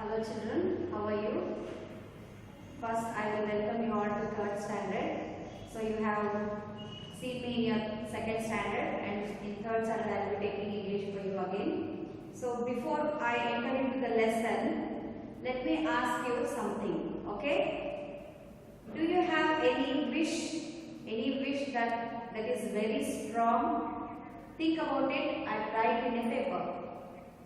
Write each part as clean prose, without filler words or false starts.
Hello children, how are you? First I will welcome you all to 3rd standard. So you have seen me in your 2nd standard and in 3rd standard I will be taking English for you again. So before I enter into the lesson, let me ask you something, okay? Do you have any wish that is very strong? Think about it and write in a paper,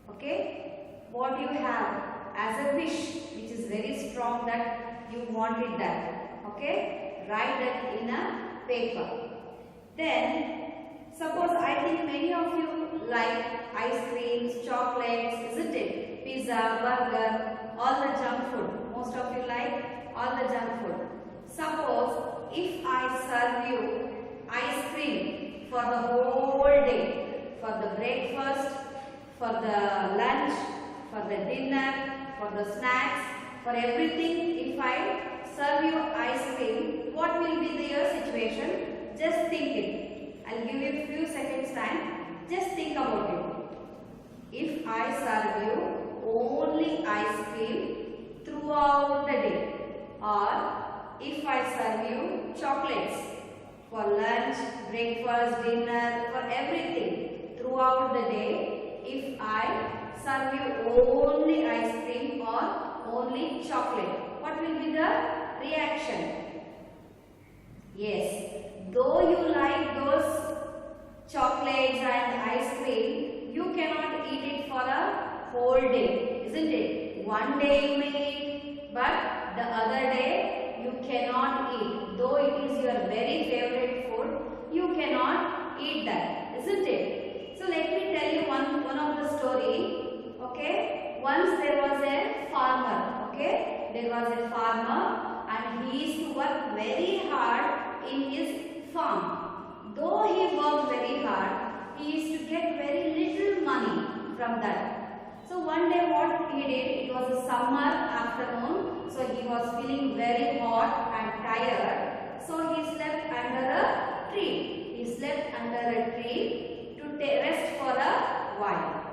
okay? What you have as a wish which is very strong that you wanted that, okay? Write that in a paper. Then suppose I think many of you like ice creams, chocolates, isn't it? Pizza, burger, all the junk food. Most of you like all the junk food. Suppose if I serve you ice cream for the whole day, for the breakfast, for the lunch, for the dinner, for the snacks, for everything, if I serve you ice cream, what will be your situation? Just think it. I'll give you a few seconds time. Just think about it. If I serve you only ice cream throughout the day, or if I serve you chocolates for lunch, breakfast, dinner, for everything throughout the day, if I serve you only ice cream or only chocolate, what will be the reaction? Yes, though you like those chocolates and ice cream, you cannot eat it for a whole day, isn't it? One day you may eat, but the other day you cannot eat. Though it is your very favorite food, you cannot eat that, isn't it? So let me tell you one of the story, okay? Once there was a farmer, okay? There was a farmer and he used to work very hard in his farm. Though he worked very hard, he used to get very little money from that. So one day what he did, it was a summer afternoon, so he was feeling very hot and tired. So he slept under a tree. He slept under a tree to rest for a while.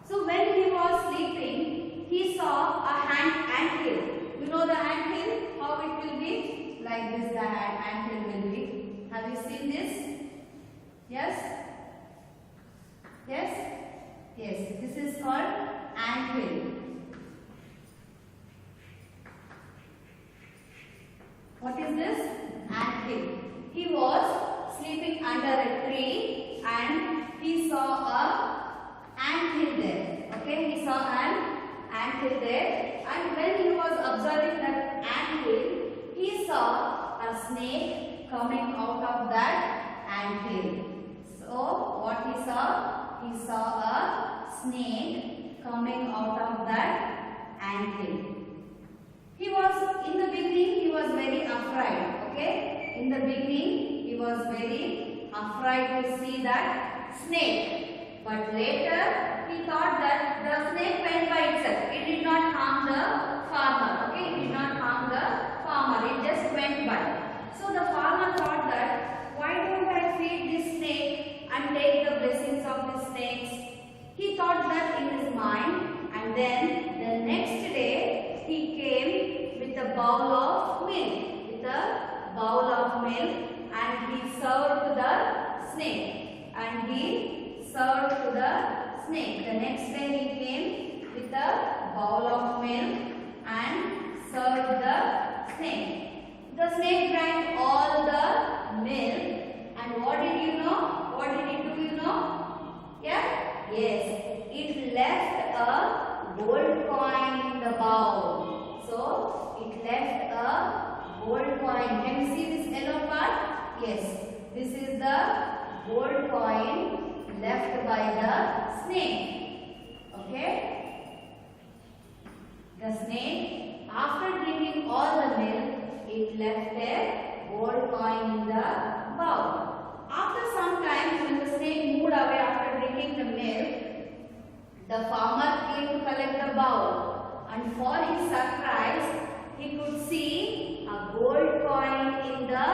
So when he was sleeping, he saw a anthill. You know the anthill, how it will be? Like this the anthill will be. Have you seen this? Yes? Yes? Yes, this is called anthill. What is this? Anthill. He was sleeping under a tree and he saw a anthill there. Okay, he saw an anthill there, and when he was observing that anthill, he saw a snake coming out of that anthill. So what he saw? He saw a snake coming out of that anthill. He was, in the beginning, he was very afraid, okay? In the beginning, he was very afraid to see that snake. But later, he thought that the snake went by itself. It did not harm the farmer, okay? It did not harm the farmer. It just went by. So the farmer thought that, why don't I feed this snake and take the blessings of the snakes? He thought that in his mind, and then the next day he came with a bowl of milk, and he served to the snake. The next day he came with a bowl of milk and served the snake. The snake drank all the milk, and what did you know? What did it do, you know? Yeah? Yes. It left a gold coin in the bowl. So, it left a gold coin. Can you see this yellow part? Yes. This is the gold coin left by the snake. Okay? The snake, after drinking all the milk, it left a gold coin in the bowl. After some time, when the snake moved away after drinking the milk, the farmer came to collect the bowl, and for his surprise, he could see a gold coin in the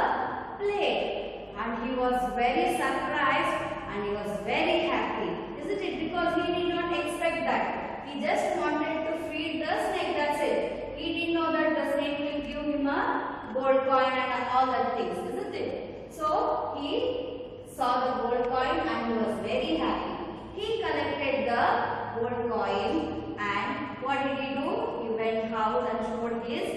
plate, and he was very surprised and he was very happy, isn't it? Because he did not expect that. He just wanted to feed the snake. coin and all that things, isn't it? So he saw the gold coin and he was very happy. He collected the gold coin and what did he do? He went house and showed his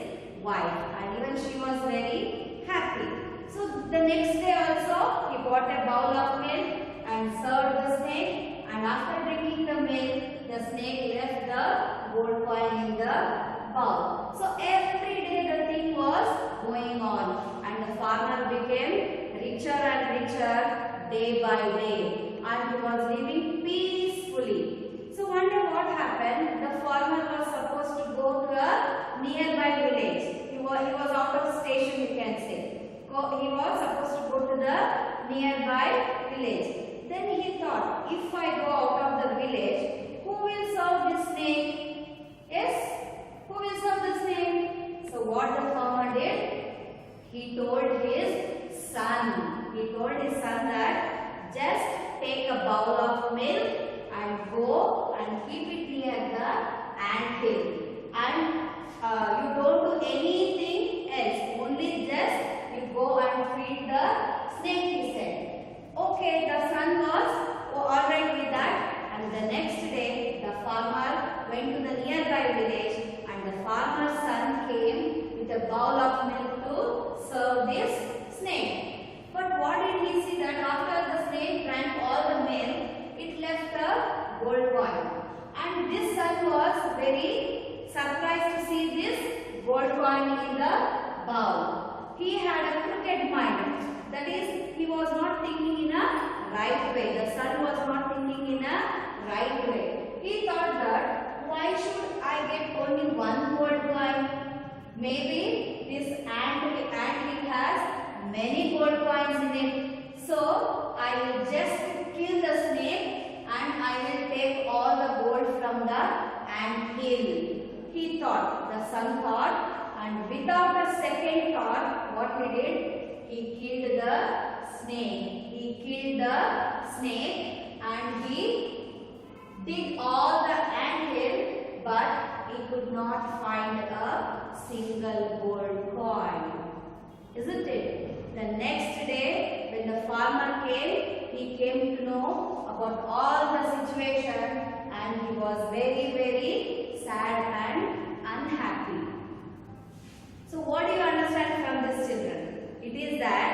wife and even she was very happy. So the next day also he bought a bowl of milk and served the snake, and after drinking the milk the snake left the gold coin in the bowl. So every day the thing was going on and the farmer became richer and richer day by day and he was living peacefully. So one day what happened? The farmer was supposed to go to a nearby village. He was out of station, you can say. He was supposed to go to the nearby village. Then he thought, if I go out of the village, who will serve this snake? Yes? Who will serve the snake? So what the farmer did? He told his son. He told his son that just take a bowl of milk and go and keep it near the anthill. And you don't do anything else. Only just you go and feed the snake, he said. Okay, the son was alright with that, and the next day the farmer went to the nearby village and the farmer's son came with a bowl of milk to serve this snake. But what did he see? That after the snake drank all the milk, it left a gold coin. And this son was very surprised to see this gold coin in the bowl. He had a crooked mind. That is, he was not thinking in a right way. The son was not thinking in a right way. He thought that, why should I get only one gold coin? Maybe this ant has many gold coins in it. So, I will just kill the snake and I will take all the gold from the anthill. He thought, the son thought, and without a second thought, what he did? He killed the snake. He killed the snake and he did all the anthill, but he could not find a single gold coin. Isn't it? The next day, when the farmer came, he came to know about all the situation and he was very, very sad and unhappy. So what do you understand from this, children? It is that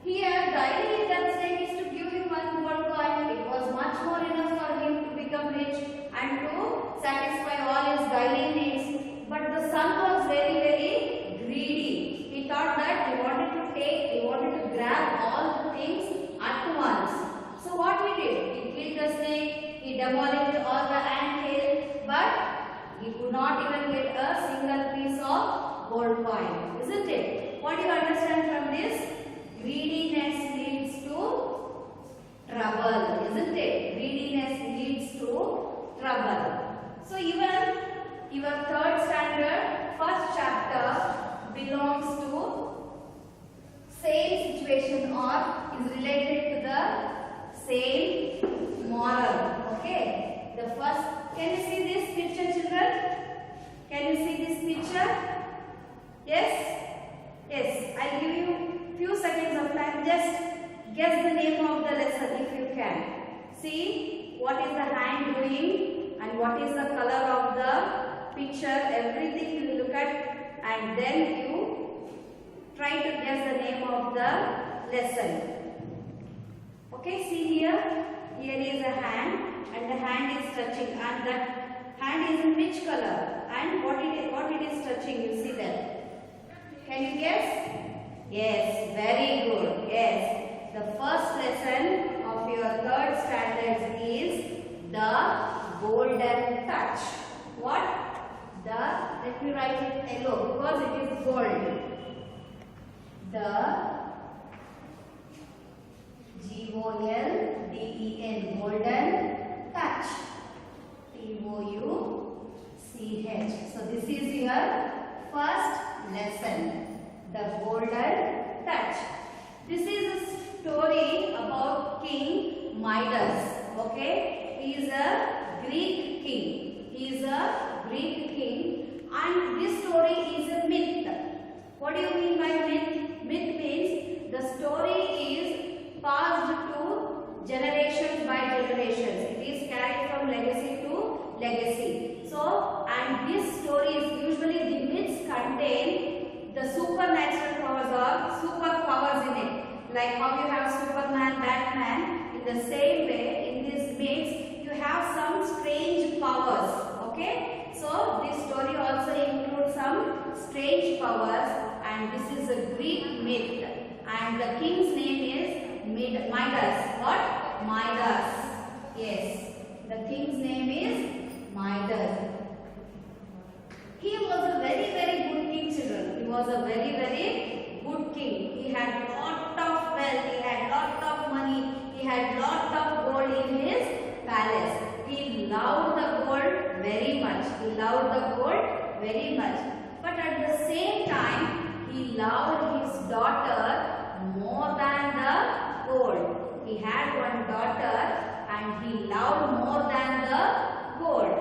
here the idea that snake is to give him one gold coin. It was much more enough for him to become rich and to satisfy all his daily needs. But the son was very, very greedy. He thought that he wanted to grab all the things at once. So what he did? He killed the snake, he demolished all the anthill, but he could not even get a single piece of gold coin. Isn't it? What do you understand from this? Greediness leads to trouble, isn't it? Greediness leads to trouble. So even your third standard, first chapter belongs to same situation or is related to the same moral. Okay. The first, can you see this picture, children? Can you see this picture? Yes? Yes, I'll give you few seconds of time. Just guess the name of the lesson if you can. See what is the hand doing and what is the color of the picture. Everything you look at and then you try to guess the name of the lesson. Okay, see here. Here is a hand and the hand is touching and that hand is in which color and what it is touching, you see that. Can you guess? Yes, very good. Yes. The first lesson of your third standard is the golden touch. What? Let me write it yellow because it is gold. The G-O-L-D-E-N, golden touch. T-O-U-C-H. So this is your first lesson, the golden touch. This is a story about King Midas. Okay, he is a Greek king. He is a Greek king, and this story is a myth. What do you mean by So, and these stories, usually the myths contain the supernatural powers or superpowers in it. Like how you have Superman, Batman, in the same way, in these myths, you have some strange powers. Okay? So, this story also includes some strange powers, and this is a Greek myth. And the king's name is Midas. What? Midas. Yes. The king's name is Midas. He was a very good king, children. He was a very good king. He had lot of wealth. He had lot of money. He had lot of gold in his palace. He loved the gold very much. He loved the gold very much. But at the same time, he loved his daughter more than the gold. He had one daughter and he loved more than the gold.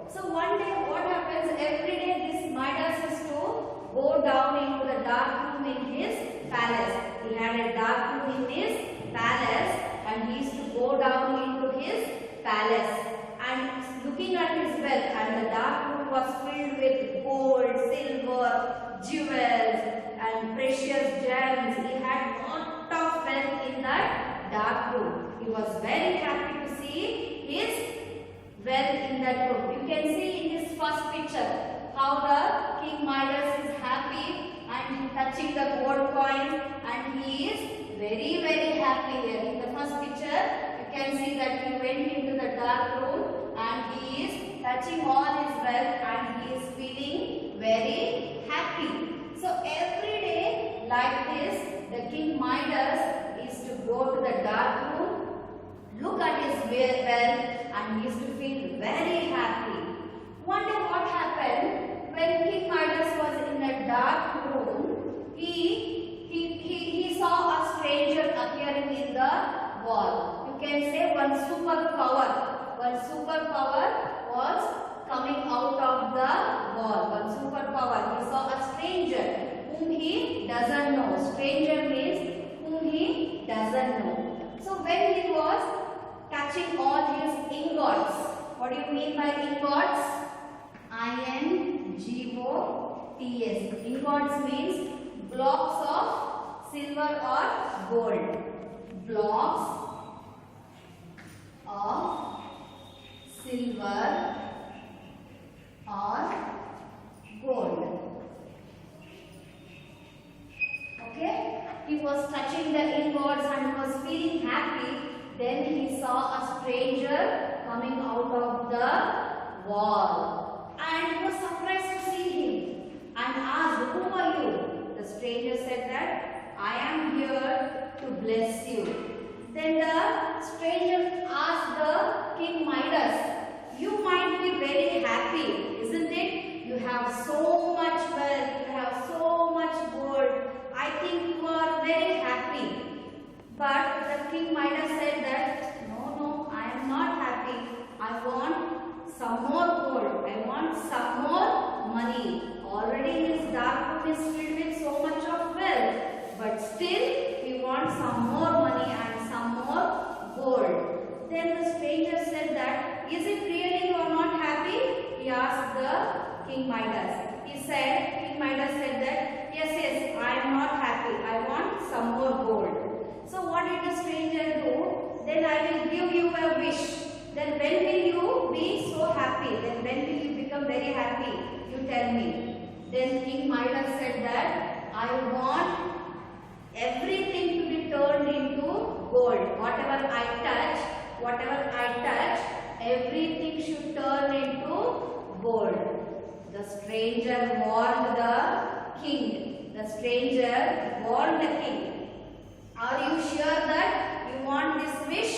So one day what happens, every day this Midas is to go down into the dark room in his palace. He had a dark room in his palace and he used to go down into his palace and looking at his wealth, and the dark room was filled with gold, silver, jewels and precious gems. He had lot of wealth in that dark room. He was very happy to see his wealth in that room. You can see in this first picture how the King Midas is happy and touching the gold coins, and he is very happy here. In the first picture you can see that he went into the dark room and he is touching all his wealth and he is feeling very happy. So every day like this, the King Midas is to go to the dark room, look at his wealth, and he used to feel very happy. One day what happened, when King Midas was in a dark room, he saw a stranger appearing in the wall. You can say one superpower was coming out of the wall. One superpower. He saw a stranger whom he doesn't know. Stranger means whom he doesn't know. So when he was touching all his ingots, what do you mean by ingots? I-N-G-O-T-S. Ingots means blocks of silver or gold. Blocks of silver or gold. Okay? He was touching the ingots and he was feeling happy. Then he saw a stranger coming out of the wall and he was surprised to see him and asked, "Who are you?" The stranger said that, "I am here to bless you." Then the stranger asked the King Midas, "You might be very happy, isn't it? You have so much wealth, you have so much gold. I think you are very happy." But the King Midas said that, No, I am not happy. I want some more gold. I want some more money. Already his dark room is filled with so much of wealth. But still he wants some more money and some more gold. Then the stranger said that, "Is it really you are not happy?" He asked the King Midas. King Midas said that, yes, I am not happy. I want some more gold. So what did the stranger do? Then I will give you a wish. Then when will you be so happy? Then when will you become very happy? You tell me. Then King Midas said that, "I want everything to be turned into gold. Whatever I touch, everything should turn into gold." The stranger warned the king. "Are you sure that you want this wish?"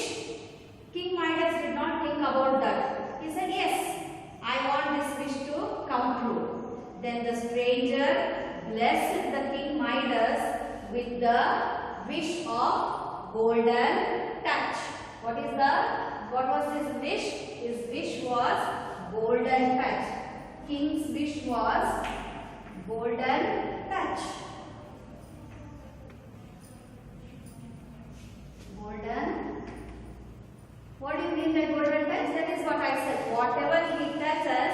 King Midas did not think about that. He said, "Yes, I want this wish to come true." Then the stranger blessed the King Midas with the wish of golden touch. What was his wish? His wish was golden touch. King's wish was golden touch. Golden. What do you mean by golden touch? That is what I said. Whatever he touches,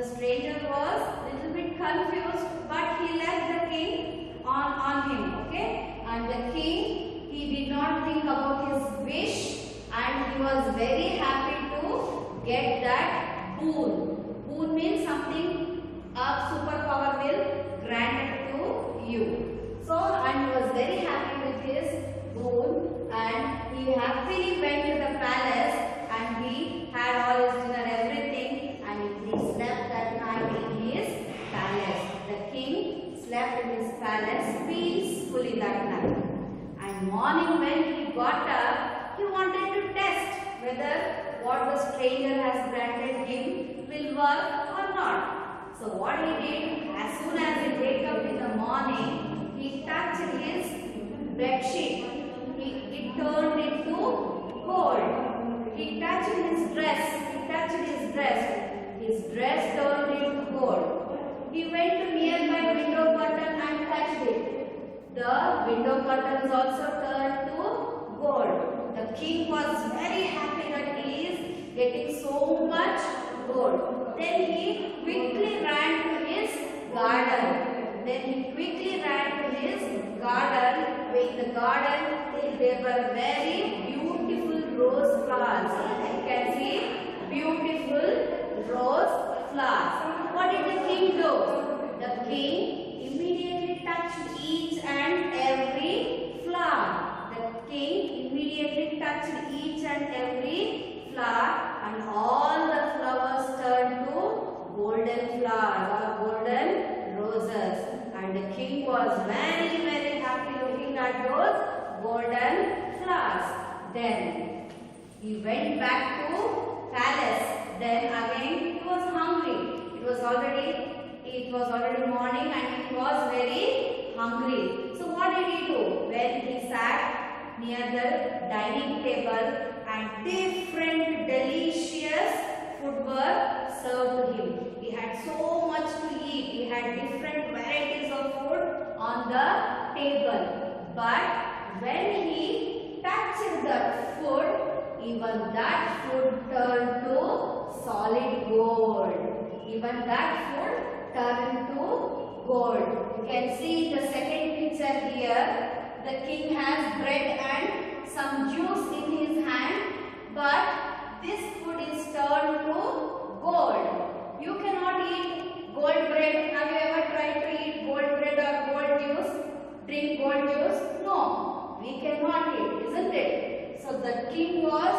The stranger was little bit confused, but he left the king on him. Okay, and the king, he did not think about his wish, and he was very happy to get that boon. Boon means something, a superpower will grant it to you. So, and he was very happy with his boon, and he happily went to the palace, and he had all his dinner, everything, and he slept that night in his palace. The king slept in his palace peacefully that night. And morning when he got up, he wanted to test whether what the stranger has granted him will work or not. So what he did, as soon as he wake up in the morning, he touched his bed sheet. It turned into gold. He touched his dress. His dress turned into gold. He went to nearby window curtain and touched it. The window curtains also turned to gold. The king was very happy that he is getting so much gold. Then he quickly ran to his garden. In the garden, there were very beautiful rose flowers. You can see beautiful rose flowers. What did the king do? The king immediately touched each and every flower. The king immediately touched each and every flower, and all the flowers turned to golden flowers or golden roses. And the king was very, very happy looking at those golden flowers. Then he went back to palace. Then again he was hungry. It was already morning, and he was very hungry. So what did he do? When he sat near the dining table, and different delicious food were served to him. He had so much to eat. He had different varieties of food on the table. But when he touched that food, even that food turned to solid gold. Even that food turned to gold. You can see the second picture here. The king has bread and some juice in his hand, but this food is turned to gold. You cannot eat gold bread. Have you ever tried to eat gold bread or gold juice? Drink gold juice? No, we cannot eat, isn't it? So the king was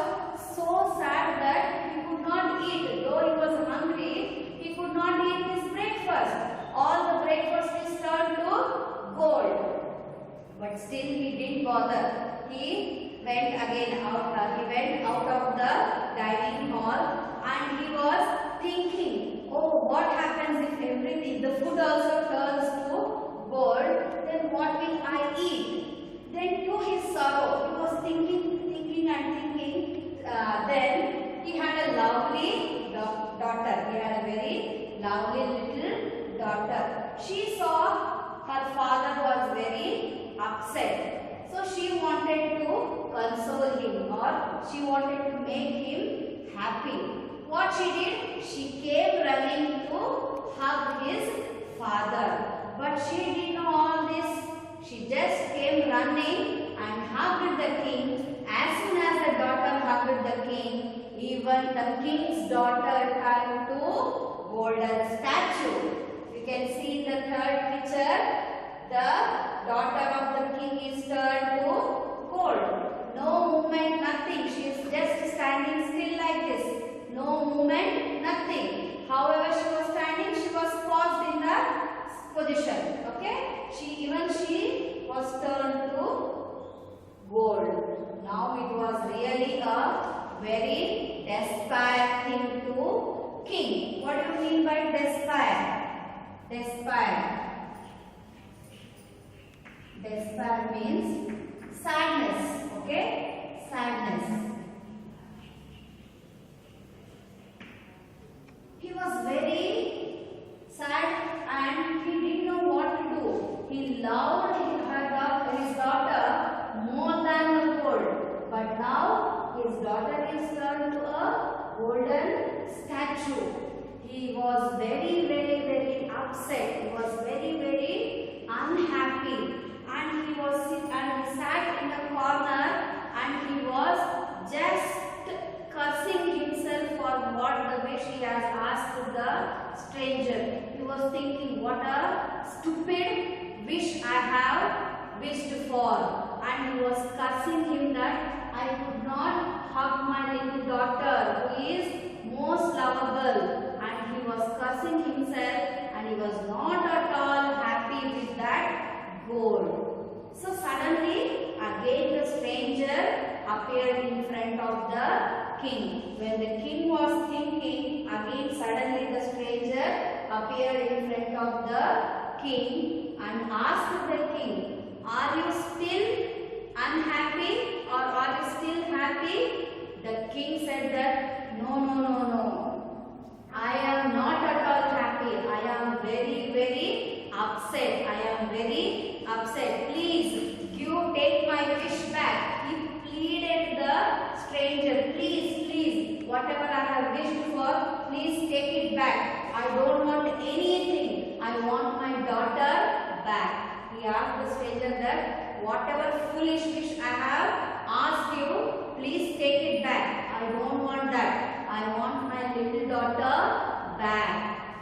so sad that he could not eat. Though he was hungry, he could not eat his breakfast. All the breakfast is turned to gold. But still he didn't bother. He went again out. He went out of the dining hall, and he was thinking, oh, what happens if everything, the food also turns to gold, then what will I eat? Then to his sorrow, he was thinking. Then he had a lovely daughter. He had a very lovely little daughter. She saw her father was very upset. So she wanted to console him, or she wanted to make him happy. What she did? She came running to hug his father. But she didn't know all this. She just came running and hugged the king. As soon as the daughter hugged the king, even the king's daughter turned to golden statue. You can see in the third picture, the daughter of the king is turned to gold. No movement, nothing. She is just standing still like this. No movement, nothing. However, she was standing, she was paused in the position. Okay? She was turned to gold. Now it was really a very despair thing to king. What do you mean by despair? Despair means sadness. Okay? Sadness. He was very sad and he didn't know what to do. He loved his daughter more than the gold. But now his daughter is turned to a golden statue. he was very upset. He was very unhappy, and he sat in the corner, and he was just cursing himself for what the wish he has asked the stranger. He was thinking, what a stupid wish I have wished for, and he was cursing him that I could not hug my little daughter who is most lovable, and he was cursing himself, and he was not at all happy with that gold. So suddenly again the stranger appeared in front of the king. When the king was thinking, again suddenly the stranger appeared in front of the king and asked the king, are you still unhappy or are you still happy? The king said that no. I am not at all happy. I am very upset. I am very upset. Please take my wish back. He pleaded the stranger, please, whatever I have wished for, please take it back. I don't want anything. I want my daughter back. He asked the stranger that whatever foolish wish I have asked you, please take it back. I don't want that. I want my little daughter back.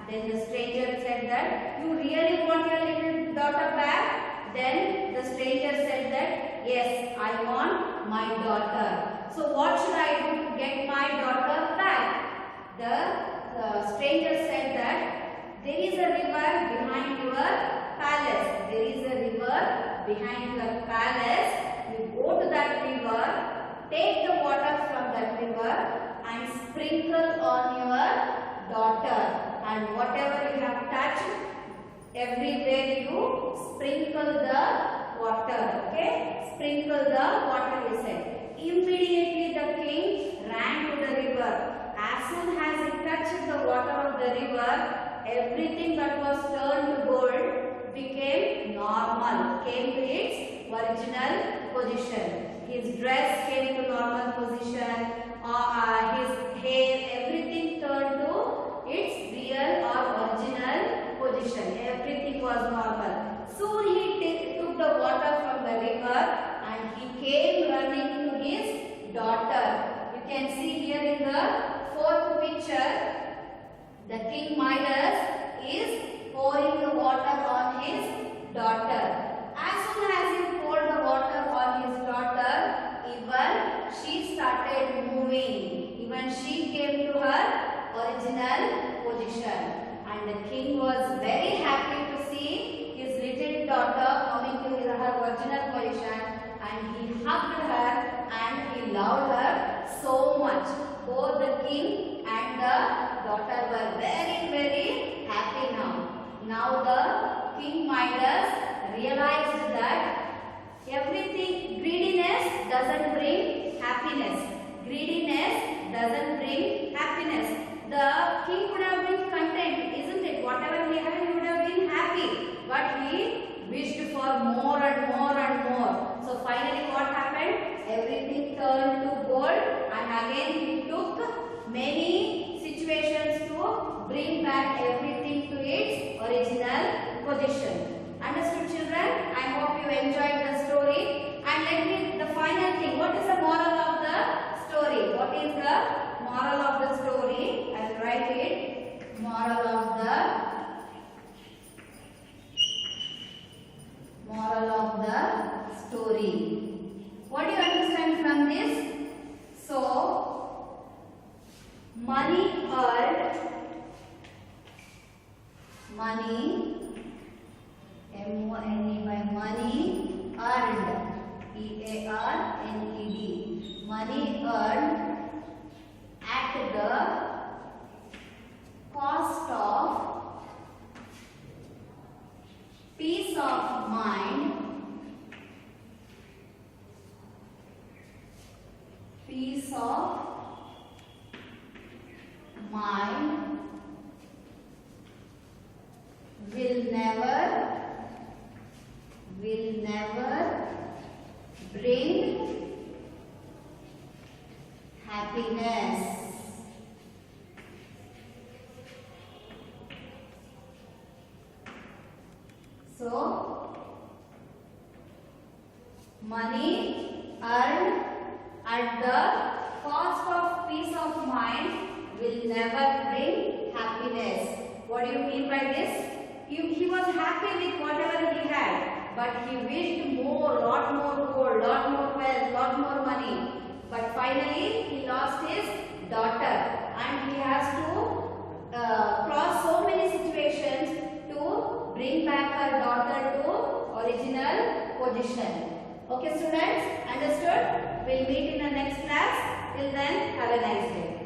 Then the stranger said that, you really want your little daughter back? Then the stranger said that, yes, I want my daughter. So what should I do to get my daughter back? The stranger said that there is a river behind your palace. There is a river behind your palace. You go to that river, take the water from that river and sprinkle on your daughter. And whatever you have touched, everywhere you sprinkle the water. Okay? Sprinkle the water, he said. Immediately the king ran to the river. As soon as he touched the water of the river, everything that was turned to gold became normal, came to its original position. His dress came to normal position, his hair, everything turned to its real or original position. Everything was normal. Soon he took the water from the river and he came running to his daughter. You can see here in the fourth picture, the King Midas is pouring the water on his daughter. As soon as he poured the water on his daughter, even she started moving. Even she came to her original position. And the king was very happy to see his little daughter coming to her original position, and he hugged her and he loved her so much. Both the king and the daughter were very happy now. Now the King Midas realized that greediness doesn't bring happiness. Greediness doesn't bring happiness. The king would have been content, isn't it? Whatever he had, he would have been happy. But he wished for more and more. So finally what happened? Everything turned to gold, and again he took many situations to bring back everything to its original position. Understood, children? I hope you enjoyed the story. And let me, the final thing, what is the moral of the story? What is the moral of the story? I will write it. Moral of the story. What do you understand from this? So, money earned, M-O-N-E by money earned, E-A-R-N-E-D, money earned at the cost of peace of mind, will never bring happiness. So, money earned at the cost of peace of mind will never bring happiness. What do you mean by this? He was happy with whatever he had, but he wished more, lot more gold, lot more wealth, lot more money. But finally, he lost his daughter, and he has to cross so many situations to bring back her daughter to original position. Okay, students, understood? We'll meet in the next class. Till then, have a nice day.